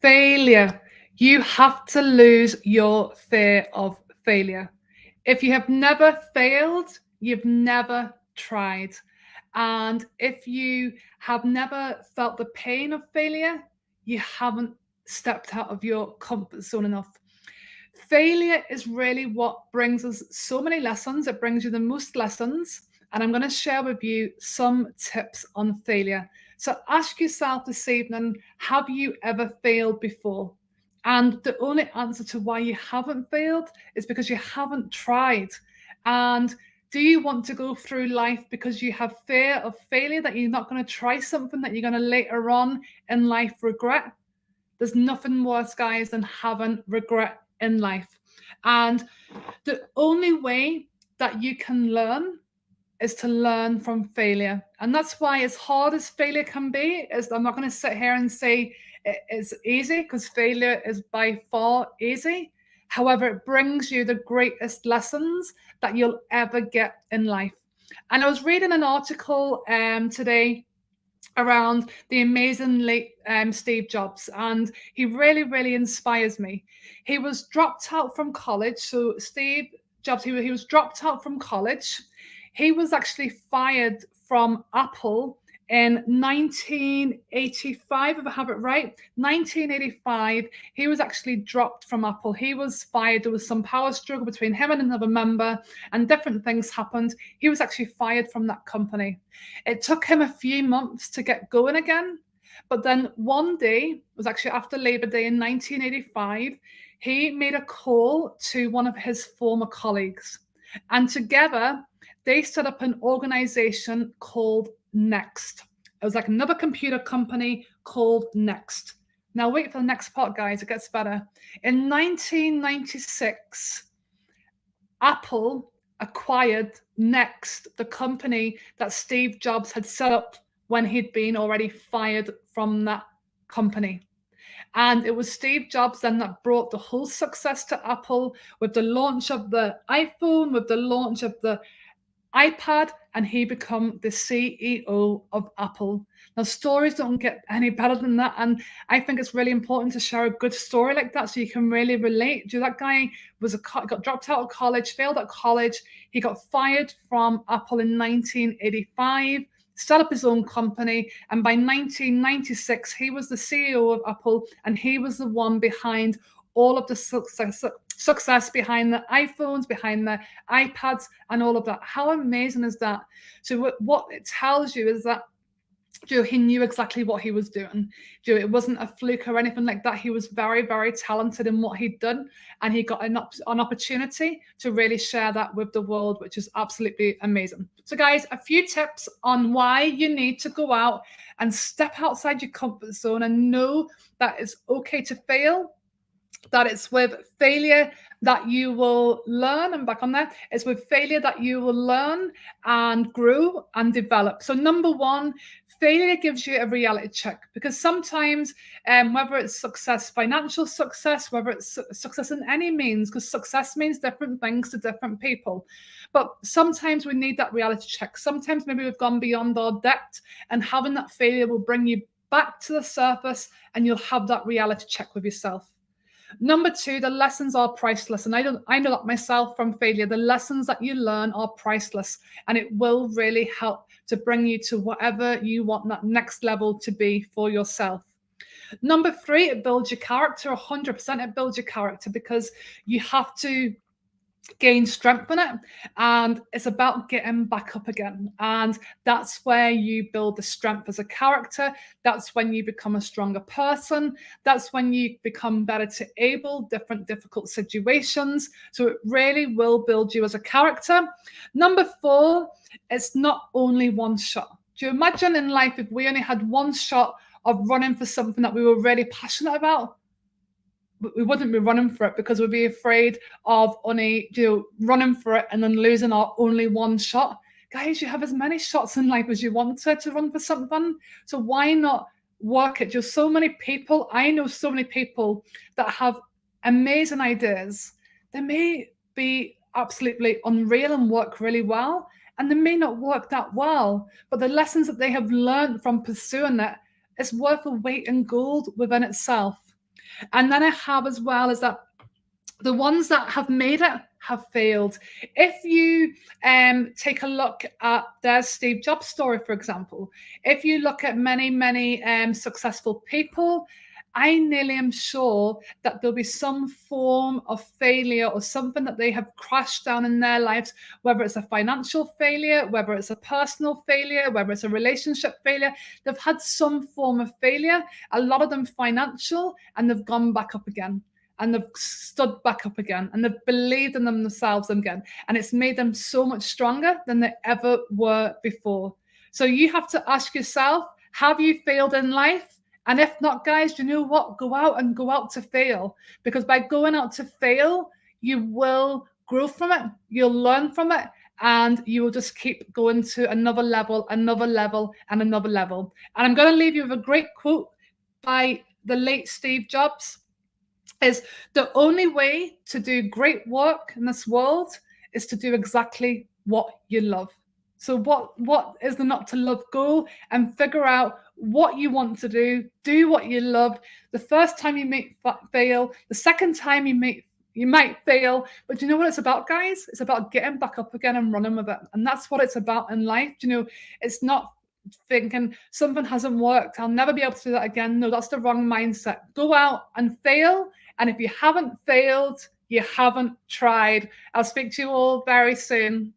Failure. You have to lose your fear of failure. If you have never failed, you've never tried. And if you have never felt the pain of failure, you haven't stepped out of your comfort zone enough. Failure is really what brings us so many lessons. It brings you the most lessons. And I'm going to share with you some tips on failure. So ask yourself this evening, have you ever failed before? And the only answer to why you haven't failed is because you haven't tried. And do you want to go through life because you have fear of failure, that you're not going to try something that you're going to later on in life regret? There's nothing worse, guys, than having regret in life. And the only way that you can learn is to learn from failure. And that's why, as hard as failure can be, is I'm not going to sit here and say it is easy, because failure is by far easy. However, it brings you the greatest lessons that you'll ever get in life. And I was reading an article today around the amazing late Steve Jobs, and he really, really inspires me. He was dropped out from college. So Steve Jobs, he was dropped out from college. He was actually fired from Apple in 1985, if I have it right. 1985, he was actually dropped from Apple. He was fired. There was some power struggle between him and another member, and different things happened. He was actually fired from that company. It took him a few months to get going again. But then one day, it was actually after Labor Day in 1985, he made a call to one of his former colleagues. And together, they set up an organization called Next. It was like another computer company called Next. Now, wait for the next part, guys. It gets better. In 1996, Apple acquired Next, the company that Steve Jobs had set up when he'd been already fired from that company. And it was Steve Jobs then that brought the whole success to Apple, with the launch of the iPhone, with the launch of the iPad, and he become the CEO of Apple. Now, stories don't get any better than that, and I think it's really important to share a good story like that so you can really relate. That guy got dropped out of college, failed at college. He got fired from Apple in 1985, set up his own company, and by 1996, he was the CEO of Apple, and he was the one behind all of the success behind the iPhones, behind the iPads, and all of that. How amazing is that? So what it tells you is that he knew exactly what he was doing. It wasn't a fluke or anything like that. He was very, very talented in what he'd done, and he got an opportunity to really share that with the world, which is absolutely amazing. So guys, a few tips on why you need to go out and step outside your comfort zone and know that it's okay to fail, that it's with failure that you will learn, and back on there, it's with failure that you will learn and grow and develop. So number one, failure gives you a reality check, because sometimes whether it's success, financial success, whether it's success in any means, because success means different things to different people, but sometimes we need that reality check. Sometimes maybe we've gone beyond our depth, and having that failure will bring you back to the surface, and you'll have that reality check with yourself. Number two, the lessons are priceless. And I know that myself from failure. The lessons that you learn are priceless, and it will really help to bring you to whatever you want that next level to be for yourself. Number three, it builds your character. 100% it builds your character, because you have to gain strength in it, and it's about getting back up again. And that's where you build the strength as a character. That's when you become a stronger person. That's when you become better to able different difficult situations. So it really will build you as a character. Number four, it's not only one shot. Do you imagine in life if we only had one shot of running for something that we were really passionate about? We wouldn't be running for it, because we'd be afraid of only running for it and then losing our only one shot. Guys, you have as many shots in life as you want to run for something. So why not work it? Just so many people, I know so many people that have amazing ideas. They may be absolutely unreal and work really well, and they may not work that well, but the lessons that they have learned from pursuing it is worth a weight in gold within itself. And then I have as well is that the ones that have made it have failed. If you take a look at there's Steve Jobs' story, for example, if you look at many successful people, I nearly am sure that there'll be some form of failure or something that they have crashed down in their lives, whether it's a financial failure, whether it's a personal failure, whether it's a relationship failure. They've had some form of failure, a lot of them financial, and they've gone back up again, and they've stood back up again, and they've believed in themselves again, and it's made them so much stronger than they ever were before. So you have to ask yourself, have you failed in life? And if not, guys, you know what? Go out to fail, because by going out to fail, you will grow from it, you'll learn from it, and you will just keep going to another level, another level, and another level. And I'm going to leave you with a great quote by the late Steve Jobs, is the only way to do great work in this world is to do exactly what you love. So what is there not to love? Go and figure out what you want to do what you love. The first time you may fail, the second time you might fail, but you know what it's about, guys? It's about getting back up again and running with it. And that's what it's about in life. You know, it's not thinking something hasn't worked, I'll never be able to do that again. No, that's the wrong mindset. Go out and fail. And if you haven't failed, you haven't tried. I'll speak to you all very soon.